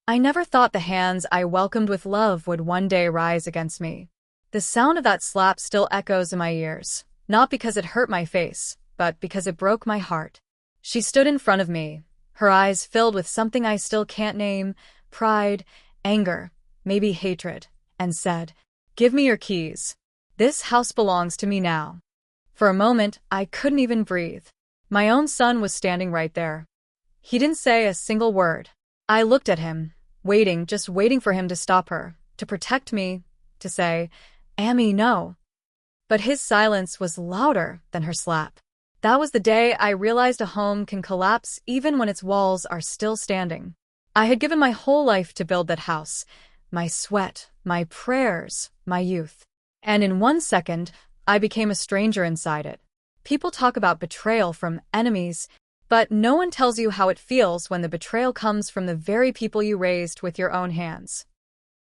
I never thought the hands I welcomed with love would one day rise against me. The sound of that slap still echoes in my ears, not because it hurt my face, but because it broke my heart. She stood in front of me, her eyes filled with something I still can't name, pride, anger, maybe hatred, and said, "Give me your keys. This house belongs to me now." For a moment, I couldn't even breathe. My own son was standing right there. He didn't say a single word. I looked at him, waiting, just waiting for him to stop her, to protect me, to say, "Amy, no." But his silence was louder than her slap. That was the day I realized a home can collapse even when its walls are still standing. I had given my whole life to build that house, my sweat, my prayers, my youth. And in 1 second, I became a stranger inside it. People talk about betrayal from enemies, but no one tells you how it feels when the betrayal comes from the very people you raised with your own hands.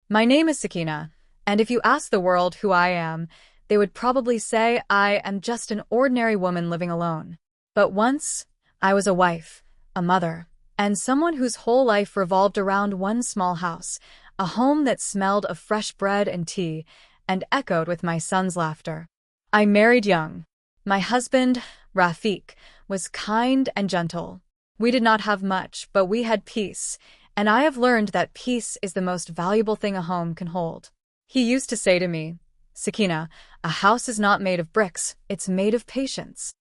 My name is Sakina, and if you ask the world who I am, they would probably say I am just an ordinary woman living alone. But once, I was a wife, a mother, and someone whose whole life revolved around one small house, a home that smelled of fresh bread and tea, and echoed with my son's laughter. I married young. My husband, Rafiq, was kind and gentle. We did not have much, but we had peace, and I have learned that peace is the most valuable thing a home can hold. He used to say to me, "Sakina, a house is not made of bricks, it's made of patience."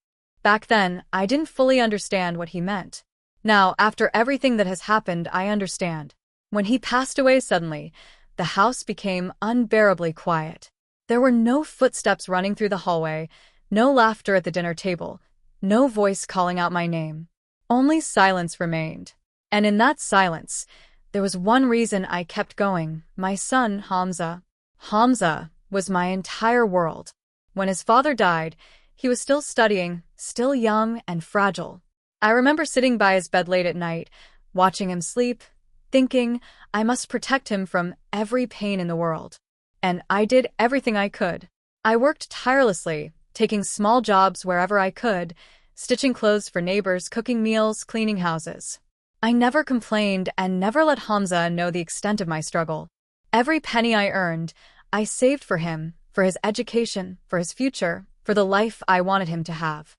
Back then, I didn't fully understand what he meant. Now, after everything that has happened, I understand. When he passed away suddenly, the house became unbearably quiet. There were no footsteps running through the hallway, no laughter at the dinner table, no voice calling out my name. Only silence remained. And in that silence, there was one reason I kept going: my son, Hamza. Hamza was my entire world. When his father died, he was still studying, still young and fragile. I remember sitting by his bed late at night, watching him sleep, thinking I must protect him from every pain in the world. And I did everything I could. I worked tirelessly, taking small jobs wherever I could, stitching clothes for neighbors, cooking meals, cleaning houses. I never complained and never let Hamza know the extent of my struggle. Every penny I earned, I saved for him, for his education, for his future, for the life I wanted him to have.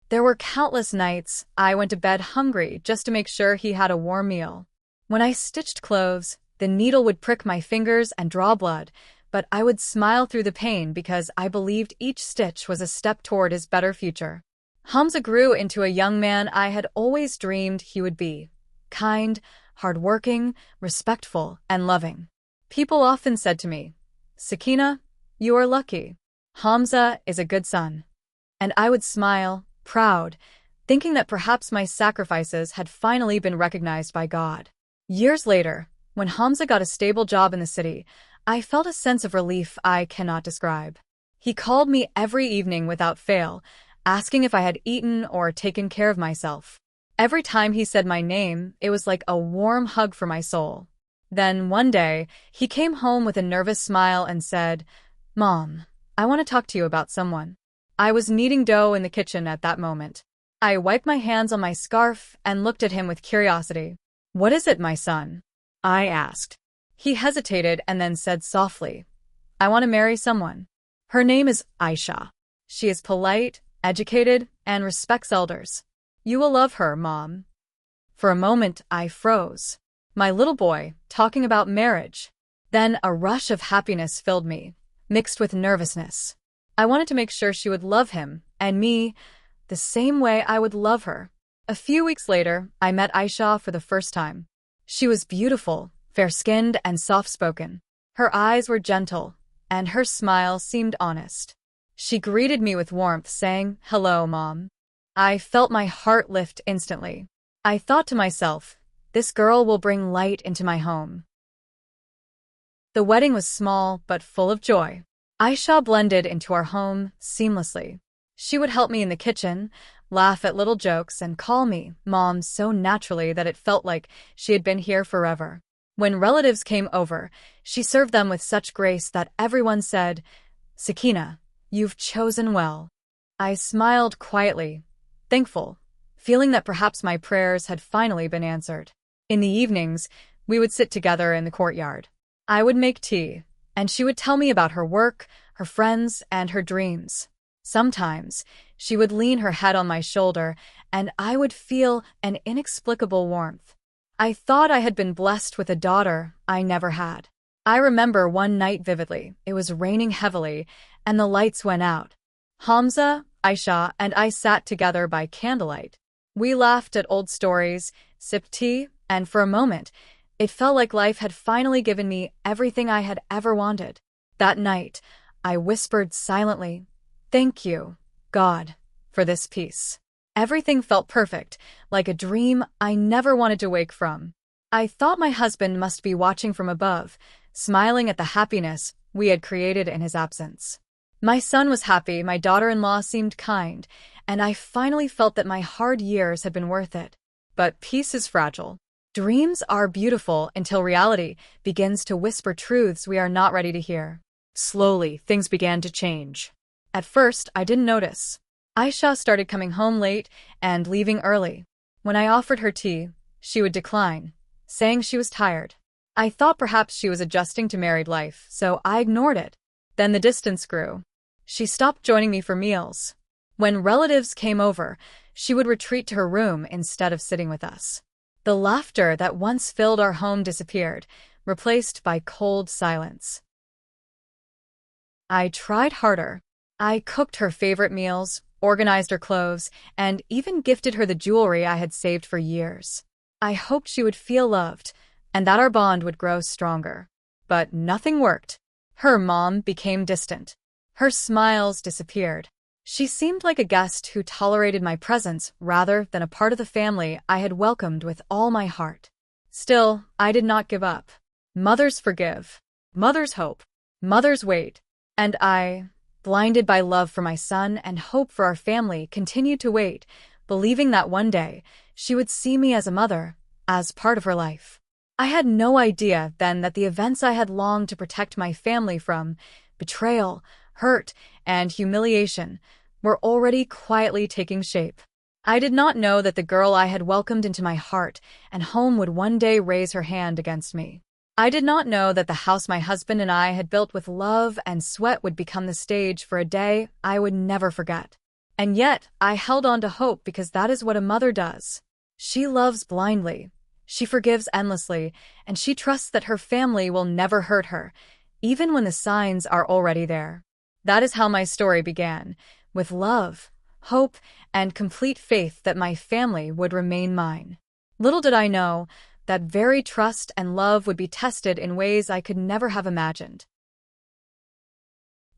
There were countless nights I went to bed hungry just to make sure he had a warm meal. When I stitched clothes, the needle would prick my fingers and draw blood, but I would smile through the pain because I believed each stitch was a step toward his better future. Hamza grew into a young man I had always dreamed he would be: kind, hardworking, respectful, and loving. People often said to me, "Sakina, you are lucky. Hamza is a good son." And I would smile, proud, thinking that perhaps my sacrifices had finally been recognized by God. Years later, when Hamza got a stable job in the city, I felt a sense of relief I cannot describe. He called me every evening without fail, asking if I had eaten or taken care of myself. Every time he said my name, it was like a warm hug for my soul. Then, one day, he came home with a nervous smile and said, "Mom, I want to talk to you about someone." I was kneading dough in the kitchen at that moment. I wiped my hands on my scarf and looked at him with curiosity. "What is it, my son?" I asked. He hesitated and then said softly, "I want to marry someone. Her name is Aisha. She is polite, educated, and respects elders. You will love her, Mom." For a moment, I froze. My little boy, talking about marriage. Then a rush of happiness filled me, mixed with nervousness. I wanted to make sure she would love him, and me, the same way I would love her. A few weeks later, I met Aisha for the first time. She was beautiful, fair-skinned, and soft-spoken. Her eyes were gentle, and her smile seemed honest. She greeted me with warmth, saying, "Hello, Mom." I felt my heart lift instantly. I thought to myself, this girl will bring light into my home. The wedding was small but full of joy. Aisha blended into our home seamlessly. She would help me in the kitchen, laugh at little jokes, and call me Mom so naturally that it felt like she had been here forever. When relatives came over, she served them with such grace that everyone said, "Sakina, you've chosen well." I smiled quietly, thankful, feeling that perhaps my prayers had finally been answered. In the evenings, We would sit together in the courtyard. I would make tea, and she would tell me about her work, her friends, and her dreams. Sometimes, she would lean her head on my shoulder, and I would feel an inexplicable warmth. I thought I had been blessed with a daughter I never had. I remember one night vividly. It was raining heavily, and the lights went out. Hamza, Aisha, and I sat together by candlelight. We laughed at old stories, sipped tea, and for a moment, it felt like life had finally given me everything I had ever wanted. That night, I whispered silently, "Thank you, God, for this peace." Everything felt perfect, like a dream I never wanted to wake from. I thought my husband must be watching from above, smiling at the happiness we had created in his absence. My son was happy, my daughter-in-law seemed kind, and I finally felt that my hard years had been worth it. But peace is fragile. Dreams are beautiful until reality begins to whisper truths we are not ready to hear. Slowly, things began to change. At first, I didn't notice. Aisha started coming home late and leaving early. When I offered her tea, she would decline, saying she was tired. I thought perhaps she was adjusting to married life, so I ignored it. Then the distance grew. She stopped joining me for meals. When relatives came over, she would retreat to her room instead of sitting with us. The laughter that once filled our home disappeared, replaced by cold silence. I tried harder. I cooked her favorite meals, organized her clothes, and even gifted her the jewelry I had saved for years. I hoped she would feel loved, and that our bond would grow stronger. But nothing worked. Her mom became distant. Her smiles disappeared. She seemed like a guest who tolerated my presence rather than a part of the family I had welcomed with all my heart. Still, I did not give up. Mothers forgive. Mothers hope. Mothers wait. And I, blinded by love for my son and hope for our family, continued to wait, believing that one day she would see me as a mother, as part of her life. I had no idea then that the events I had longed to protect my family from, betrayal, hurt, and humiliation, were already quietly taking shape. I did not know that the girl I had welcomed into my heart and home would one day raise her hand against me. I did not know that the house my husband and I had built with love and sweat would become the stage for a day I would never forget. And yet, I held on to hope because that is what a mother does. She loves blindly. She forgives endlessly, and she trusts that her family will never hurt her, even when the signs are already there. That is how my story began, with love, hope, and complete faith that my family would remain mine. Little did I know that very trust and love would be tested in ways I could never have imagined.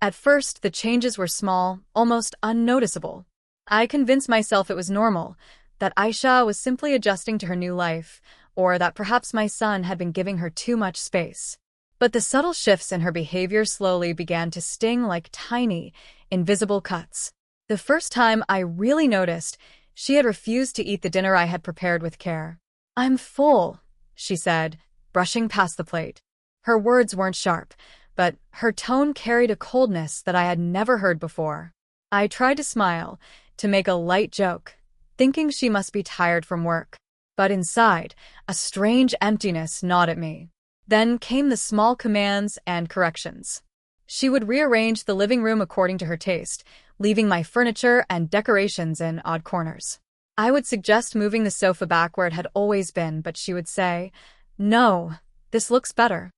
At first, the changes were small, almost unnoticeable. I convinced myself it was normal, that Aisha was simply adjusting to her new life, or that perhaps my son had been giving her too much space. But the subtle shifts in her behavior slowly began to sting like tiny, invisible cuts. The first time I really noticed, she had refused to eat the dinner I had prepared with care. "I'm full," she said, brushing past the plate. Her words weren't sharp, but her tone carried a coldness that I had never heard before. I tried to smile, to make a light joke, thinking she must be tired from work. But inside, a strange emptiness gnawed at me. Then came the small commands and corrections. She would rearrange the living room according to her taste, leaving my furniture and decorations in odd corners. I would suggest moving the sofa back where it had always been, but she would say, "No, this looks better."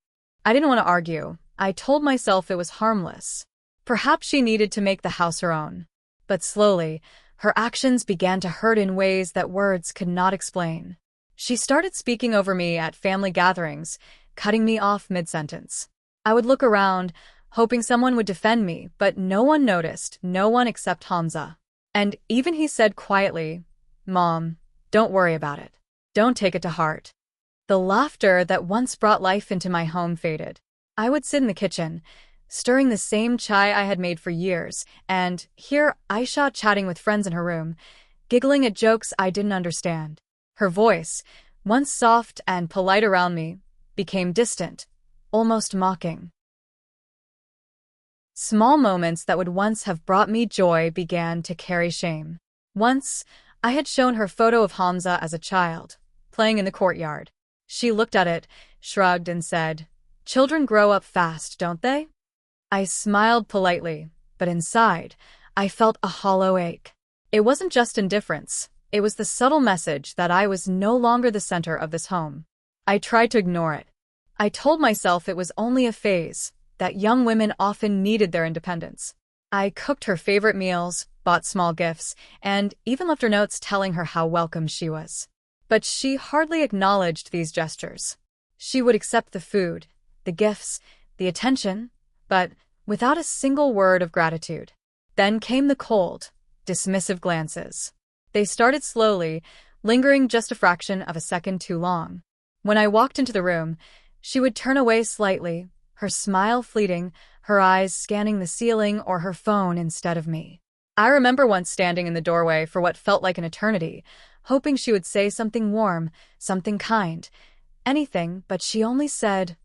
I didn't want to argue. I told myself it was harmless. Perhaps she needed to make the house her own. But slowly, her actions began to hurt in ways that words could not explain. She started speaking over me at family gatherings, cutting me off mid-sentence. I would look around, hoping someone would defend me, but no one noticed, no one except Hamza. And even he said quietly, "Mom, don't worry about it. Don't take it to heart." The laughter that once brought life into my home faded. I would sit in the kitchen, stirring the same chai I had made for years, and hear Aisha chatting with friends in her room, giggling at jokes I didn't understand. Her voice, once soft and polite around me, became distant, almost mocking. Small moments that would once have brought me joy began to carry shame. Once, I had shown her photo of Hamza as a child, playing in the courtyard. She looked at it, shrugged, and said, "Children grow up fast, don't they?" I smiled politely, but inside, I felt a hollow ache. It wasn't just indifference, it was the subtle message that I was no longer the center of this home. I tried to ignore it. I told myself it was only a phase, that young women often needed their independence. I cooked her favorite meals, bought small gifts, and even left her notes telling her how welcome she was. But she hardly acknowledged these gestures. She would accept the food, the gifts, the attention, but without a single word of gratitude. Then came the cold, dismissive glances. They started slowly, lingering just a fraction of a second too long. When I walked into the room, she would turn away slightly, her smile fleeting, her eyes scanning the ceiling or her phone instead of me. I remember once standing in the doorway for what felt like an eternity, hoping she would say something warm, something kind, anything, but she only said,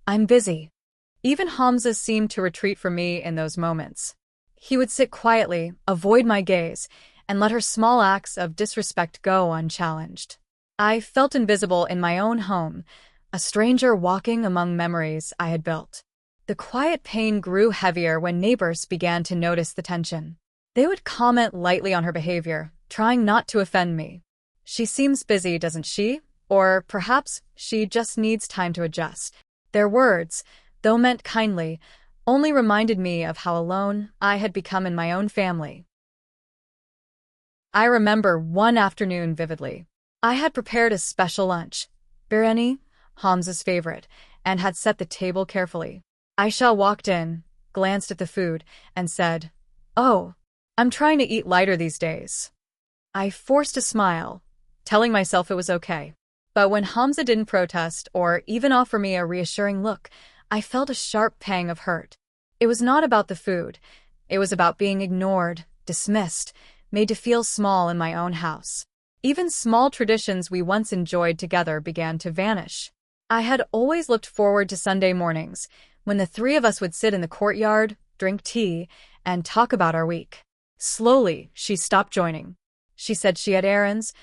"I'm busy." Even Hamza seemed to retreat from me in those moments. He would sit quietly, avoid my gaze, and let her small acts of disrespect go unchallenged. I felt invisible in my own home, a stranger walking among memories I had built. The quiet pain grew heavier when neighbors began to notice the tension. They would comment lightly on her behavior, trying not to offend me. "She seems busy, doesn't she?" Or perhaps she just needs time to adjust. Their words, though meant kindly, only reminded me of how alone I had become in my own family. I remember one afternoon vividly. I had prepared a special lunch, biryani, Hamza's favorite, and had set the table carefully. Aisha walked in, glanced at the food, and said, "Oh, I'm trying to eat lighter these days." I forced a smile, telling myself it was okay. But when Hamza didn't protest or even offer me a reassuring look, I felt a sharp pang of hurt. It was not about the food. It was about being ignored, dismissed, made to feel small in my own house. Even small traditions we once enjoyed together began to vanish. I had always looked forward to Sunday mornings, when the three of us would sit in the courtyard, drink tea, and talk about our week. Slowly, she stopped joining. She said she had errands,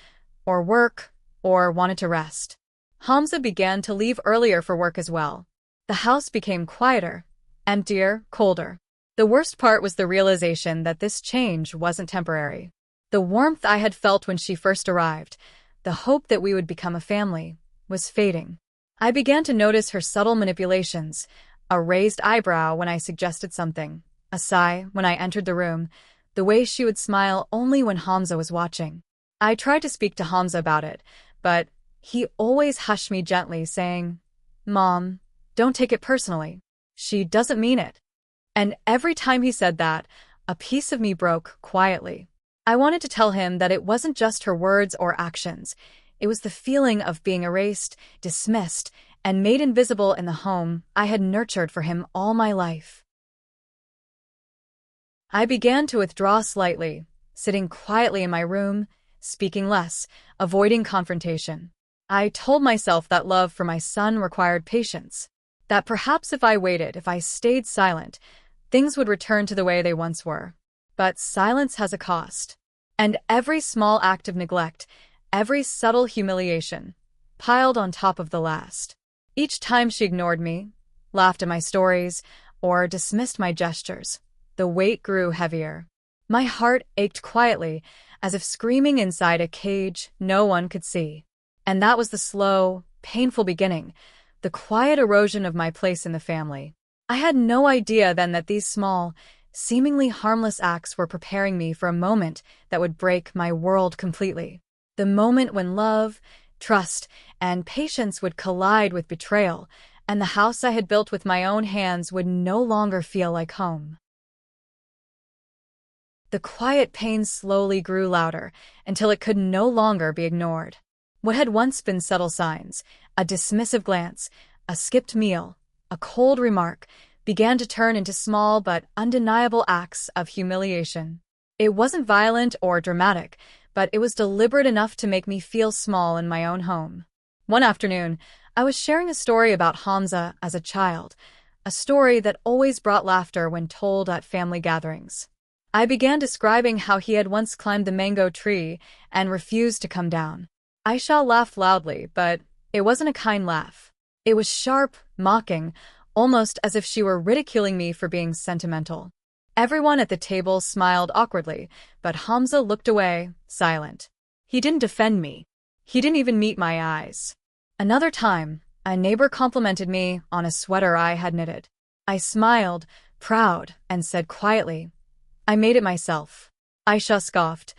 or work, or wanted to rest. Hamza began to leave earlier for work as well. The house became quieter, emptier, colder. The worst part was the realization that this change wasn't temporary. The warmth I had felt when she first arrived, the hope that we would become a family, was fading. I began to notice her subtle manipulations, a raised eyebrow when I suggested something, a sigh when I entered the room, the way she would smile only when Hamza was watching. I tried to speak to Hamza about it, but he always hushed me gently, saying, "Mom, don't take it personally. She doesn't mean it." And every time he said that, a piece of me broke quietly. I wanted to tell him that it wasn't just her words or actions. It was the feeling of being erased, dismissed, and made invisible in the home I had nurtured for him all my life. I began to withdraw slightly, sitting quietly in my room, speaking less, avoiding confrontation. I told myself that love for my son required patience, that perhaps if I waited, if I stayed silent, things would return to the way they once were. But silence has a cost. And every small act of neglect, every subtle humiliation, piled on top of the last. Each time she ignored me, laughed at my stories, or dismissed my gestures, the weight grew heavier. My heart ached quietly, as if screaming inside a cage no one could see. And that was the slow, painful beginning, the quiet erosion of my place in the family. I had no idea then that these small, seemingly harmless acts were preparing me for a moment that would break my world completely. The moment when love, trust, and patience would collide with betrayal, and the house I had built with my own hands would no longer feel like home. The quiet pain slowly grew louder until it could no longer be ignored. What had once been subtle signs, a dismissive glance, a skipped meal, a cold remark, began to turn into small but undeniable acts of humiliation. It wasn't violent or dramatic, but it was deliberate enough to make me feel small in my own home. One afternoon, I was sharing a story about Hamza as a child, a story that always brought laughter when told at family gatherings. I began describing how he had once climbed the mango tree and refused to come down. Aisha laughed loudly, but It wasn't a kind laugh. It was sharp, mocking, almost as if she were ridiculing me for being sentimental. Everyone at the table smiled awkwardly, but Hamza looked away, silent. He didn't defend me. He didn't even meet my eyes. Another time, a neighbor complimented me on a sweater I had knitted. I smiled, proud, and said quietly, "I made it myself." Aisha scoffed,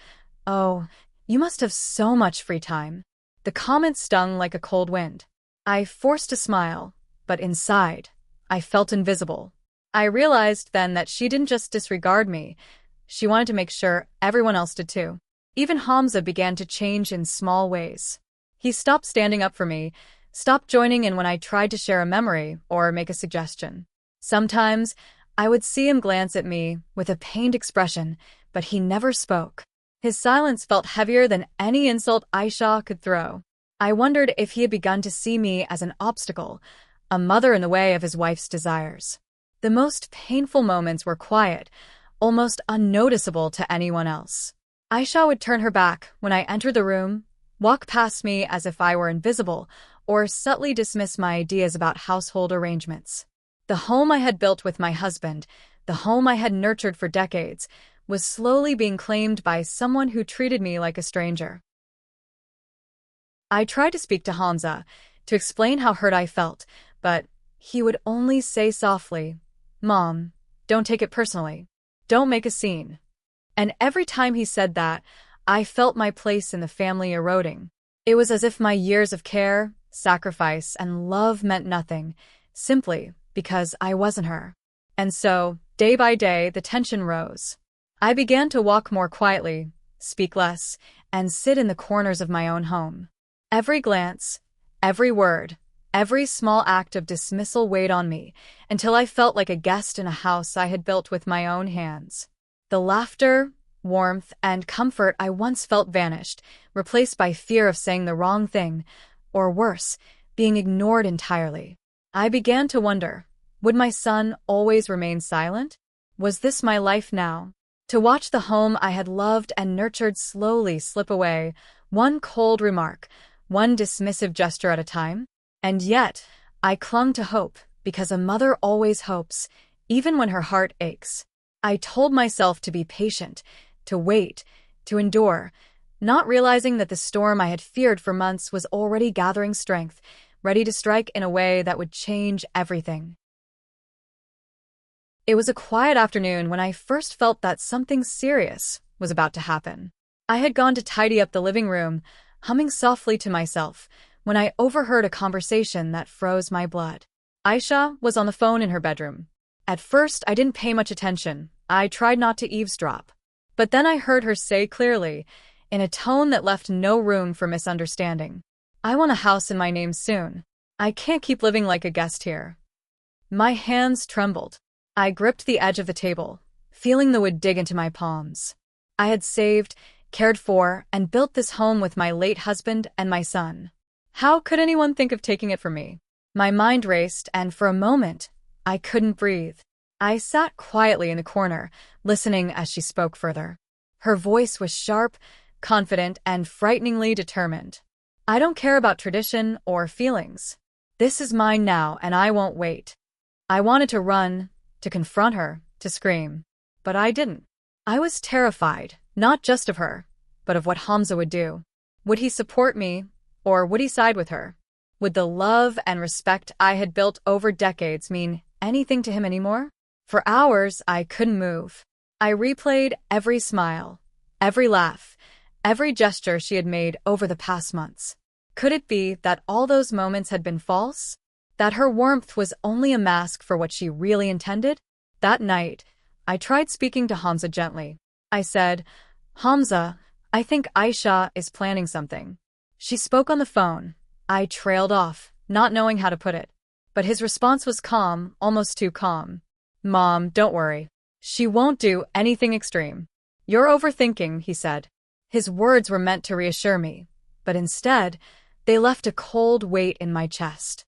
"Oh, you must have so much free time." The comment stung like a cold wind. I forced a smile, but inside, I felt invisible. I realized then that she didn't just disregard me, she wanted to make sure everyone else did too. Even Hamza began to change in small ways. He stopped standing up for me, stopped joining in when I tried to share a memory or make a suggestion. Sometimes, I would see him glance at me with a pained expression, but he never spoke. His silence felt heavier than any insult Aisha could throw. I wondered if he had begun to see me as an obstacle, a mother in the way of his wife's desires. The most painful moments were quiet, almost unnoticeable to anyone else. Aisha would turn her back when I entered the room, walk past me as if I were invisible, or subtly dismiss my ideas about household arrangements. The home I had built with my husband, the home I had nurtured for decades, was slowly being claimed by someone who treated me like a stranger. I tried to speak to Hamza, to explain how hurt I felt, but he would only say softly, "Mom, don't take it personally. Don't make a scene." And every time he said that, I felt my place in the family eroding. It was as if my years of care, sacrifice, and love meant nothing, simply because I wasn't her. And so, day by day, the tension rose. I began to walk more quietly, speak less, and sit in the corners of my own home. Every glance, every word, every small act of dismissal weighed on me, until I felt like a guest in a house I had built with my own hands. The laughter, warmth, and comfort I once felt vanished, replaced by fear of saying the wrong thing, or worse, being ignored entirely. I began to wonder, would my son always remain silent? Was this my life now? To watch the home I had loved and nurtured slowly slip away, one cold remark, one dismissive gesture at a time? And yet, I clung to hope, because a mother always hopes, even when her heart aches. I told myself to be patient, to wait, to endure, not realizing that the storm I had feared for months was already gathering strength, ready to strike in a way that would change everything. It was a quiet afternoon when I first felt that something serious was about to happen. I had gone to tidy up the living room, humming softly to myself, when I overheard a conversation that froze my blood. Aisha was on the phone in her bedroom. At first, I didn't pay much attention. I tried not to eavesdrop. But then I heard her say clearly, in a tone that left no room for misunderstanding, "I want a house in my name soon. I can't keep living like a guest here." My hands trembled. I gripped the edge of the table, feeling the wood dig into my palms. I had saved, cared for, and built this home with my late husband and my son. How could anyone think of taking it from me? My mind raced, and for a moment, I couldn't breathe. I sat quietly in the corner, listening as she spoke further. Her voice was sharp, confident, and frighteningly determined. "I don't care about tradition or feelings. This is mine now, and I won't wait." I wanted to run, to confront her, to scream. But I didn't. I was terrified, not just of her, but of what Hamza would do. Would he support me, or would he side with her? Would the love and respect I had built over decades mean anything to him anymore? For hours, I couldn't move. I replayed every smile, every laugh, every gesture she had made over the past months. Could it be that all those moments had been false? That her warmth was only a mask for what she really intended? That night, I tried speaking to Hamza gently. I said, "Hamza, I think Aisha is planning something." She spoke on the phone. I trailed off, not knowing how to put it. But his response was calm, almost too calm. "Mom, don't worry. She won't do anything extreme." "You're overthinking," he said. His words were meant to reassure me, but instead, they left a cold weight in my chest.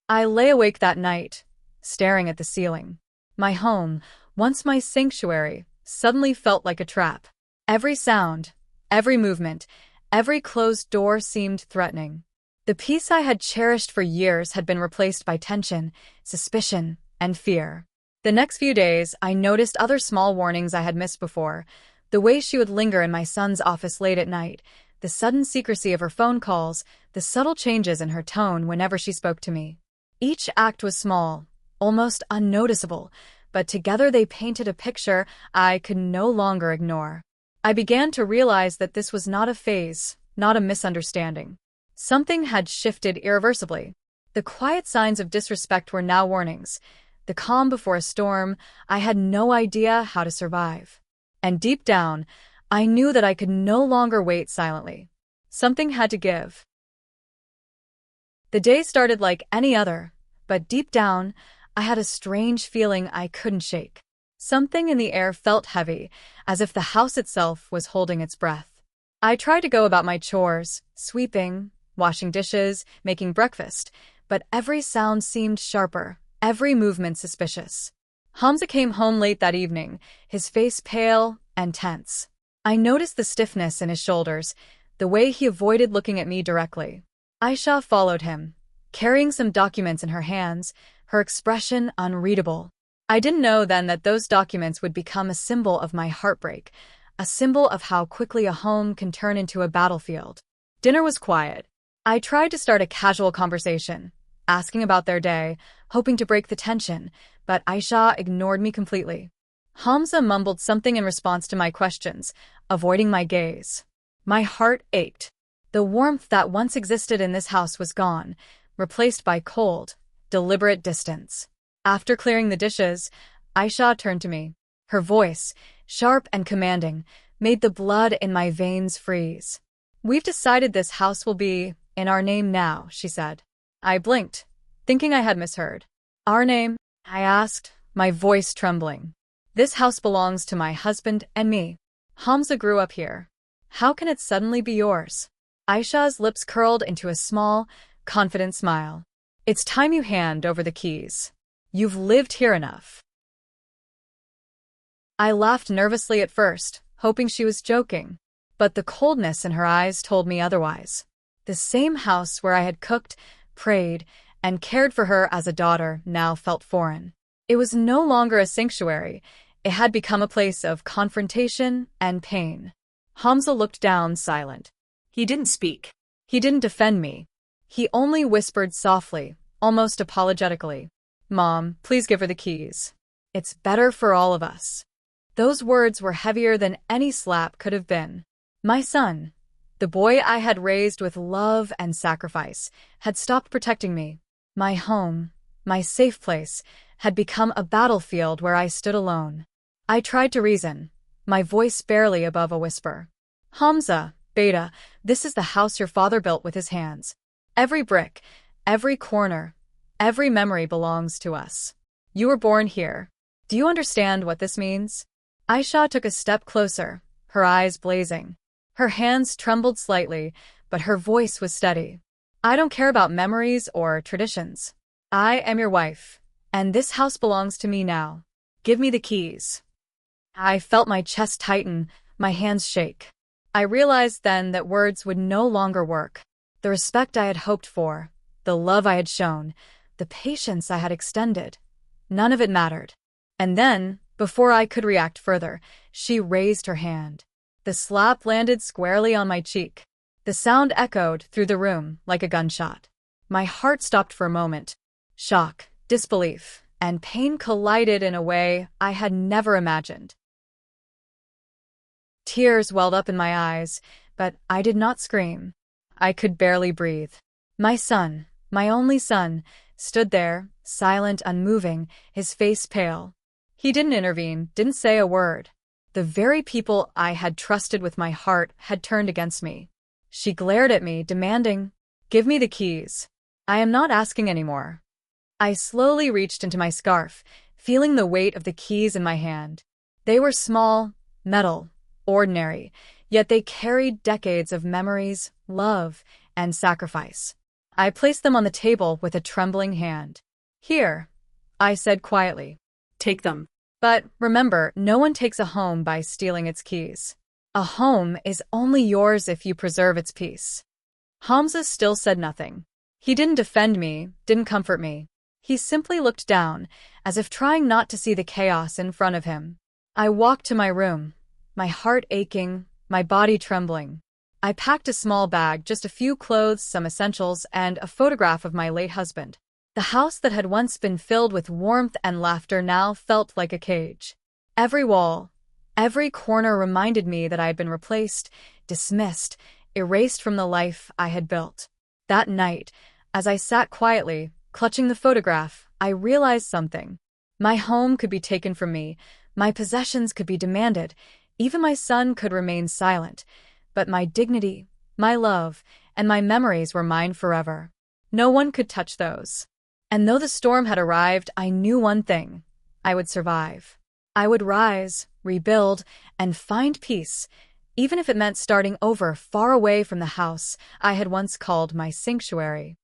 I lay awake that night, staring at the ceiling. My home, once my sanctuary, suddenly felt like a trap. Every sound, every movement, Every closed door seemed threatening. The peace I had cherished for years had been replaced by tension, suspicion, and fear. The next few days, I noticed other small warnings I had missed before. The way she would linger in my son's office late at night, the sudden secrecy of her phone calls, the subtle changes in her tone whenever she spoke to me. Each act was small, almost unnoticeable, but together they painted a picture I could no longer ignore. I began to realize that this was not a phase, not a misunderstanding. Something had shifted irreversibly. The quiet signs of disrespect were now warnings. The calm before a storm, I had no idea how to survive. And deep down, I knew that I could no longer wait silently. Something had to give. The day started like any other, but deep down, I had a strange feeling I couldn't shake. Something in the air felt heavy, as if the house itself was holding its breath. I tried to go about my chores, sweeping, washing dishes, making breakfast, but every sound seemed sharper, every movement suspicious. Hamza came home late that evening, his face pale and tense. I noticed the stiffness in his shoulders, the way he avoided looking at me directly. Aisha followed him, carrying some documents in her hands, her expression unreadable. I didn't know then that those documents would become a symbol of my heartbreak, a symbol of how quickly a home can turn into a battlefield. Dinner was quiet. I tried to start a casual conversation, asking about their day, hoping to break the tension, but Aisha ignored me completely. Hamza mumbled something in response to my questions, avoiding my gaze. My heart ached. The warmth that once existed in this house was gone, replaced by cold, deliberate distance. After clearing the dishes, Aisha turned to me. Her voice, sharp and commanding, made the blood in my veins freeze. "We've decided this house will be in our name now," she said. I blinked, thinking I had misheard. "Our name?" I asked, my voice trembling. "This house belongs to my husband and me. Hamza grew up here. How can it suddenly be yours?" Aisha's lips curled into a small, confident smile. "It's time you hand over the keys. You've lived here enough." I laughed nervously at first, hoping she was joking, but the coldness in her eyes told me otherwise. The same house where I had cooked, prayed, and cared for her as a daughter now felt foreign. It was no longer a sanctuary. It had become a place of confrontation and pain. Hamza looked down, silent. He didn't speak. He didn't defend me. He only whispered softly, almost apologetically, "Mom, please give her the keys. It's better for all of us." Those words were heavier than any slap could have been. My son, the boy I had raised with love and sacrifice, had stopped protecting me. My home, my safe place, had become a battlefield where I stood alone. I tried to reason, my voice barely above a whisper. "Hamza, Beta, this is the house your father built with his hands. Every brick, every corner, every memory belongs to us. You were born here. Do you understand what this means?" Aisha took a step closer, her eyes blazing. Her hands trembled slightly, but her voice was steady. "I don't care about memories or traditions. I am your wife, and this house belongs to me now. Give me the keys." I felt my chest tighten, my hands shake. I realized then that words would no longer work. The respect I had hoped for, the love I had shown, the patience I had extended, none of it mattered. And then, before I could react further, she raised her hand. The slap landed squarely on my cheek. The sound echoed through the room like a gunshot. My heart stopped for a moment. Shock, disbelief, and pain collided in a way I had never imagined. Tears welled up in my eyes, but I did not scream. I could barely breathe. My son, my only son, stood there, silent, unmoving, his face pale. He didn't intervene, didn't say a word. The very people I had trusted with my heart had turned against me. She glared at me, demanding, "Give me the keys. I am not asking anymore." I slowly reached into my scarf, feeling the weight of the keys in my hand. They were small, metal, ordinary, yet they carried decades of memories, love, and sacrifice. I placed them on the table with a trembling hand. "Here," I said quietly. "Take them." "But remember, no one takes a home by stealing its keys." A home is only yours if you preserve its peace. Hamza still said nothing. He didn't defend me, didn't comfort me. He simply looked down, as if trying not to see the chaos in front of him. I walked to my room, my heart aching, my body trembling. I packed a small bag, just a few clothes, some essentials, and a photograph of my late husband. The house that had once been filled with warmth and laughter now felt like a cage. Every wall, every corner reminded me that I had been replaced, dismissed, erased from the life I had built. That night, as I sat quietly, clutching the photograph, I realized something. My home could be taken from me, my possessions could be demanded, even my son could remain silent, but my dignity, my love, and my memories were mine forever. No one could touch those. And though the storm had arrived, I knew one thing: I would survive. I would rise, rebuild, and find peace, even if it meant starting over far away from the house I had once called my sanctuary.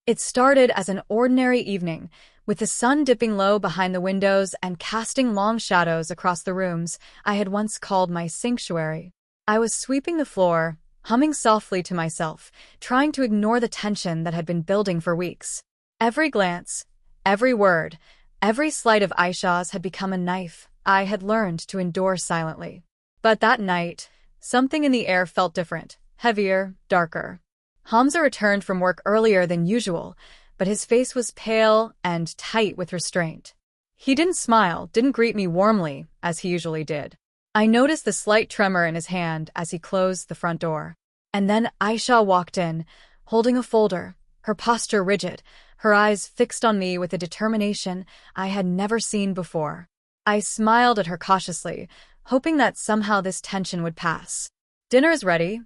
It started as an ordinary evening, with the sun dipping low behind the windows and casting long shadows across the rooms I had once called my sanctuary. I was sweeping the floor, humming softly to myself, trying to ignore the tension that had been building for weeks. Every glance, every word, every slight of Aisha's had become a knife I had learned to endure silently. But that night, something in the air felt different, heavier, darker. Hamza returned from work earlier than usual, but his face was pale and tight with restraint. He didn't smile, didn't greet me warmly, as he usually did. I noticed the slight tremor in his hand as he closed the front door. And then Aisha walked in, holding a folder, her posture rigid, her eyes fixed on me with a determination I had never seen before. I smiled at her cautiously, hoping that somehow this tension would pass. "Dinner is ready,"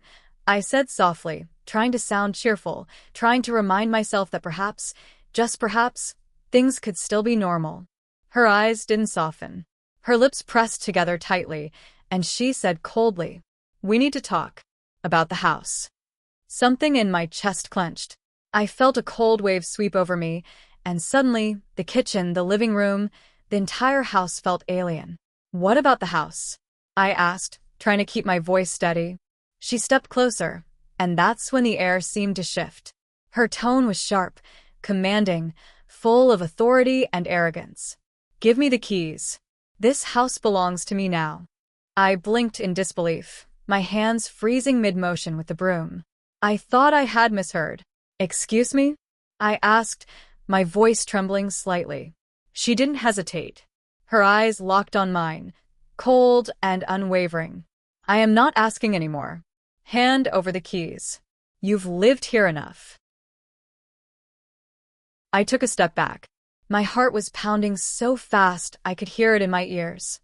I said softly, trying to sound cheerful, trying to remind myself that perhaps, just perhaps, things could still be normal. Her eyes didn't soften. Her lips pressed together tightly, and she said coldly, "We need to talk about the house." Something in my chest clenched. I felt a cold wave sweep over me, and suddenly, the kitchen, the living room, the entire house felt alien. "What about the house?" I asked, trying to keep my voice steady. She stepped closer, and that's when the air seemed to shift. Her tone was sharp, commanding, full of authority and arrogance. "Give me the keys. This house belongs to me now." I blinked in disbelief, my hands freezing mid-motion with the broom. I thought I had misheard. "Excuse me?" I asked, my voice trembling slightly. She didn't hesitate. Her eyes locked on mine, cold and unwavering. "I am not asking anymore. Hand over the keys. You've lived here enough." I took a step back. My heart was pounding so fast I could hear it in my ears.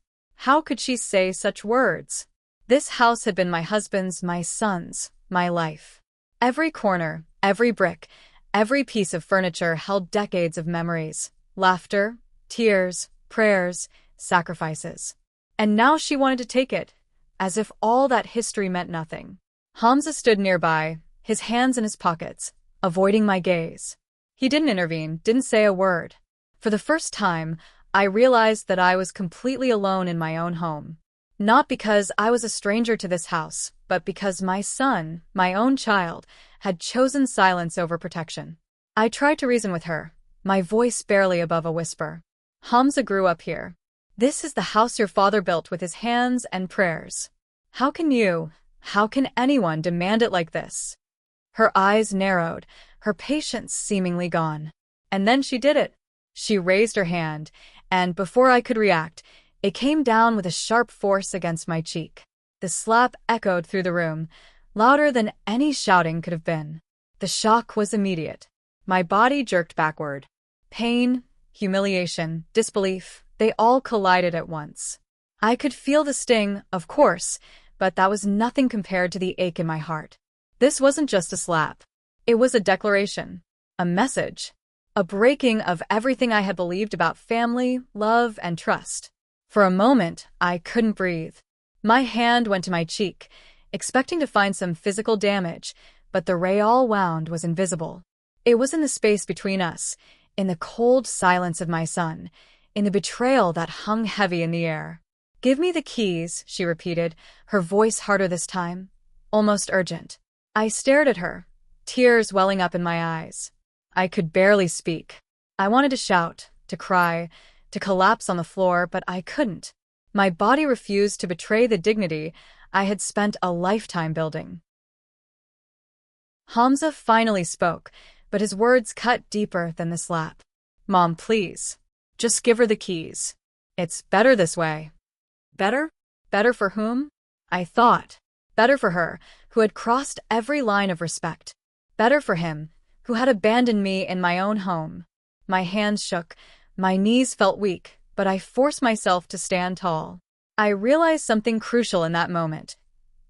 How could she say such words? This house had been my husband's, my son's, my life. Every corner, every brick, every piece of furniture held decades of memories, laughter, tears, prayers, sacrifices. And now she wanted to take it, as if all that history meant nothing. Hamza stood nearby, his hands in his pockets, avoiding my gaze. He didn't intervene, didn't say a word. For the first time, I realized that I was completely alone in my own home. Not because I was a stranger to this house, but because my son, my own child, had chosen silence over protection. I tried to reason with her, my voice barely above a whisper. "Hamza grew up here. This is the house your father built with his hands and prayers. How can anyone demand it like this?" Her eyes narrowed, her patience seemingly gone. And then she did it. She raised her hand, and before I could react, it came down with a sharp force against my cheek. The slap echoed through the room, louder than any shouting could have been. The shock was immediate. My body jerked backward. Pain, humiliation, disbelief, they all collided at once. I could feel the sting, of course, but that was nothing compared to the ache in my heart. This wasn't just a slap. It was a declaration, a message, a breaking of everything I had believed about family, love, and trust. For a moment, I couldn't breathe. My hand went to my cheek, expecting to find some physical damage, but the ray all wound was invisible. It was in the space between us, in the cold silence of my son, in the betrayal that hung heavy in the air. Give me the keys, she repeated, her voice harder this time, almost urgent. I stared at her, tears welling up in my eyes. I could barely speak. I wanted to shout, to cry, to collapse on the floor, but I couldn't. My body refused to betray the dignity I had spent a lifetime building. Hamza finally spoke, but his words cut deeper than the slap. Mom, please. Just give her the keys. It's better this way. Better? Better for whom? I thought. Better for her, who had crossed every line of respect. Better for him, who had abandoned me in my own home. My hands shook, my knees felt weak, but I forced myself to stand tall. I realized something crucial in that moment.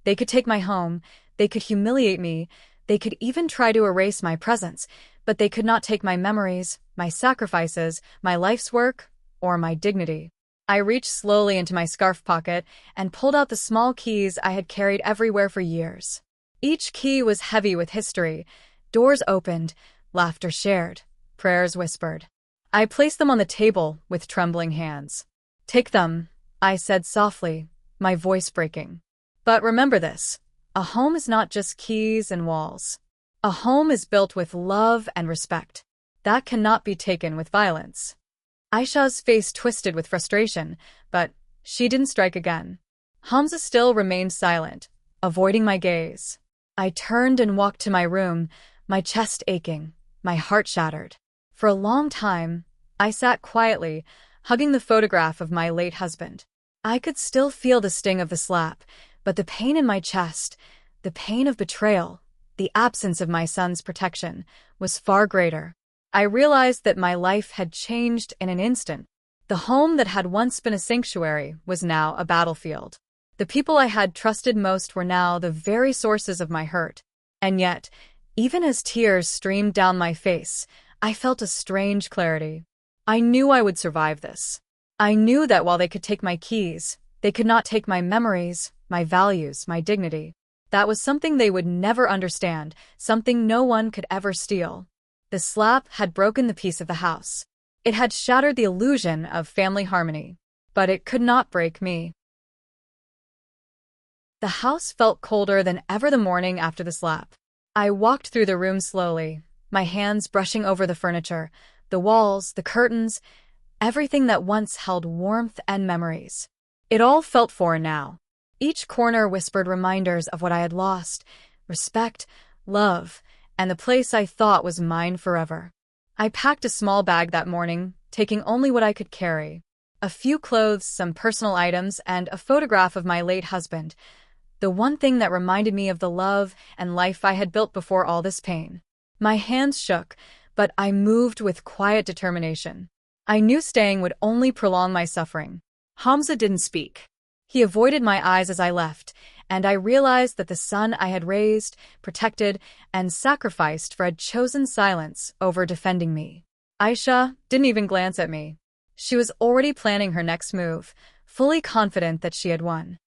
They could take my home, they could humiliate me, they could even try to erase my presence, but they could not take my memories, my sacrifices, my life's work, or my dignity. I reached slowly into my scarf pocket and pulled out the small keys I had carried everywhere for years. Each key was heavy with history. Doors opened, laughter shared, prayers whispered. I placed them on the table with trembling hands. Take them, I said softly, my voice breaking. But remember this, a home is not just keys and walls. A home is built with love and respect. That cannot be taken with violence. Aisha's face twisted with frustration, but she didn't strike again. Hamza still remained silent, avoiding my gaze. I turned and walked to my room, my chest aching, my heart shattered. For a long time, I sat quietly, hugging the photograph of my late husband. I could still feel the sting of the slap, but the pain in my chest, the pain of betrayal, the absence of my son's protection, was far greater. I realized that my life had changed in an instant. The home that had once been a sanctuary was now a battlefield. The people I had trusted most were now the very sources of my hurt. And yet, even as tears streamed down my face, I felt a strange clarity. I knew I would survive this. I knew that while they could take my keys, they could not take my memories, my values, my dignity. That was something they would never understand, something no one could ever steal. The slap had broken the peace of the house. It had shattered the illusion of family harmony. But it could not break me. The house felt colder than ever the morning after the slap. I walked through the room slowly, my hands brushing over the furniture, the walls, the curtains, everything that once held warmth and memories. It all felt foreign now. Each corner whispered reminders of what I had lost, respect, love, and the place I thought was mine forever. I packed a small bag that morning, taking only what I could carry. A few clothes, some personal items, and a photograph of my late husband, the one thing that reminded me of the love and life I had built before all this pain. My hands shook, but I moved with quiet determination. I knew staying would only prolong my suffering. Hamza didn't speak. He avoided my eyes as I left, and I realized that the son I had raised, protected, and sacrificed had chosen silence over defending me. Aisha didn't even glance at me. She was already planning her next move, fully confident that she had won.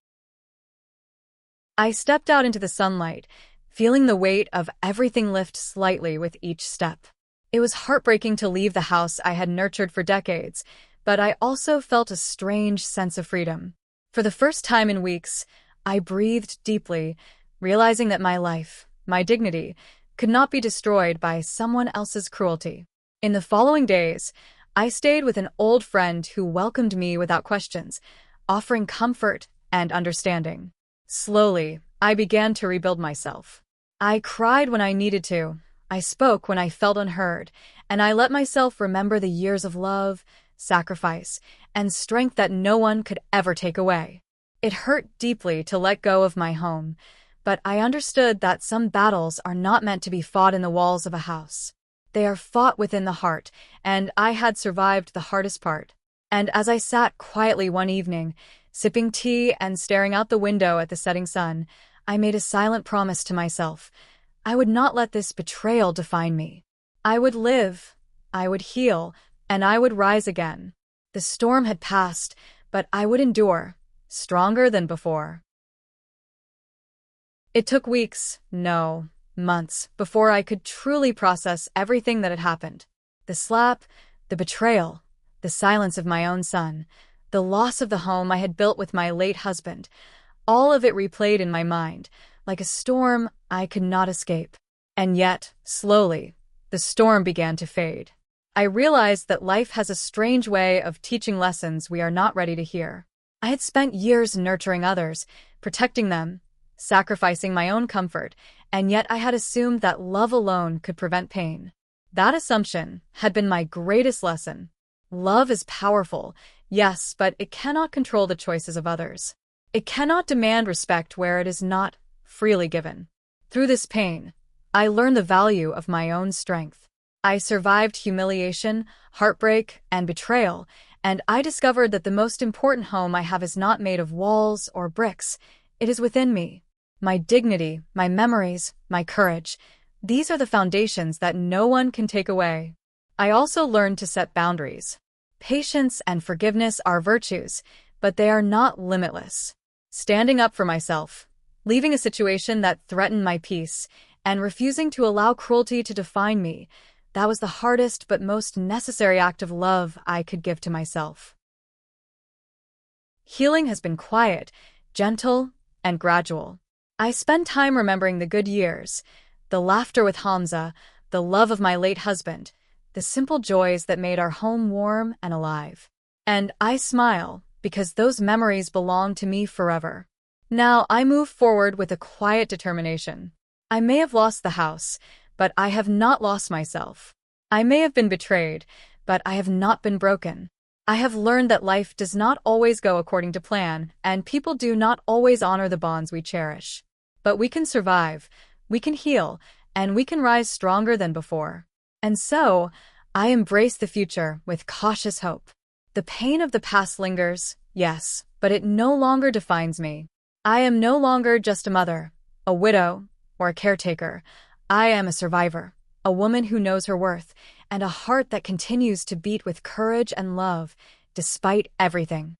I stepped out into the sunlight, feeling the weight of everything lift slightly with each step. It was heartbreaking to leave the house I had nurtured for decades, but I also felt a strange sense of freedom. For the first time in weeks, I breathed deeply, realizing that my life, my dignity, could not be destroyed by someone else's cruelty. In the following days, I stayed with an old friend who welcomed me without questions, offering comfort and understanding. Slowly, I began to rebuild myself. I cried when I needed to, I spoke when I felt unheard, and I let myself remember the years of love, sacrifice, and strength that no one could ever take away. It hurt deeply to let go of my home, but I understood that some battles are not meant to be fought in the walls of a house. They are fought within the heart, and I had survived the hardest part. And as I sat quietly one evening, sipping tea and staring out the window at the setting sun, I made a silent promise to myself. I would not let this betrayal define me. I would live, I would heal, and I would rise again. The storm had passed, but I would endure, stronger than before. It took weeks, no, months, before I could truly process everything that had happened. The slap, the betrayal, the silence of my own son. the loss of the home I had built with my late husband. All of it replayed in my mind, like a storm I could not escape. And yet, slowly, the storm began to fade. I realized that life has a strange way of teaching lessons we are not ready to hear. I had spent years nurturing others, protecting them, sacrificing my own comfort, and yet I had assumed that love alone could prevent pain. That assumption had been my greatest lesson. Love is powerful, yes, but it cannot control the choices of others. It cannot demand respect where it is not freely given. Through this pain, I learned the value of my own strength. I survived humiliation, heartbreak, and betrayal, and I discovered that the most important home I have is not made of walls or bricks. It is within me. My dignity, my memories, my courage. These are the foundations that no one can take away. I also learned to set boundaries. Patience and forgiveness are virtues, but they are not limitless. Standing up for myself, leaving a situation that threatened my peace, and refusing to allow cruelty to define me, that was the hardest but most necessary act of love I could give to myself. Healing has been quiet, gentle, and gradual. I spend time remembering the good years, the laughter with Hamza, the love of my late husband, the simple joys that made our home warm and alive. And I smile because those memories belong to me forever. Now I move forward with a quiet determination. I may have lost the house, but I have not lost myself. I may have been betrayed, but I have not been broken. I have learned that life does not always go according to plan, and people do not always honor the bonds we cherish. But we can survive, we can heal, and we can rise stronger than before. And so, I embrace the future with cautious hope. The pain of the past lingers, yes, but it no longer defines me. I am no longer just a mother, a widow, or a caretaker. I am a survivor, a woman who knows her worth, and a heart that continues to beat with courage and love, despite everything.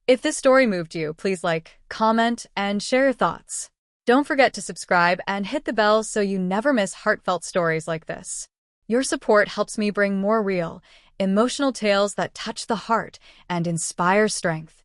If this story moved you, please like, comment, and share your thoughts. Don't forget to subscribe and hit the bell so you never miss heartfelt stories like this. Your support helps me bring more real, emotional tales that touch the heart and inspire strength.